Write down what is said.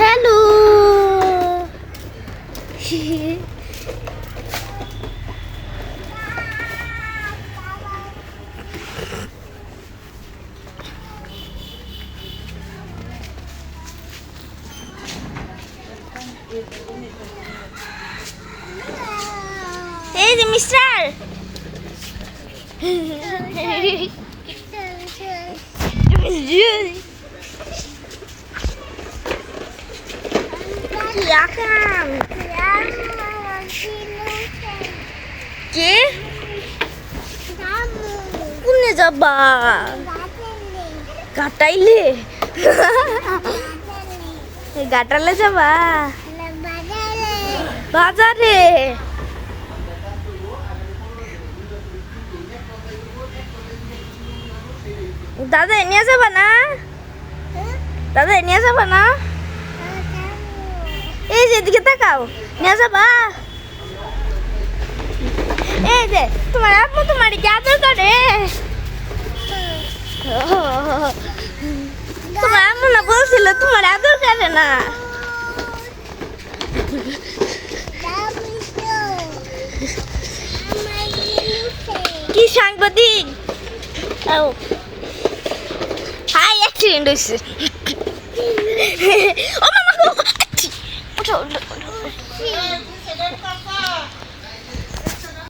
Hello. এই যে mister কে কোনে যাবা কাটাইলে গাটালে যাবা বাজারে দাদা নিয়ে যাবা না দাদা নিয়ে যাবা না এই যে এদিকে তাকাও নিয়ে যাবা এই যে তোমার আম্মু তোমার কি আদর করে তোমার আম্মু না বলছিল তোমার আদর করে না কি সাংবাদিক হাই অ্যাক্সিডেন্ট হয়েছে ও মামা গো ওঠো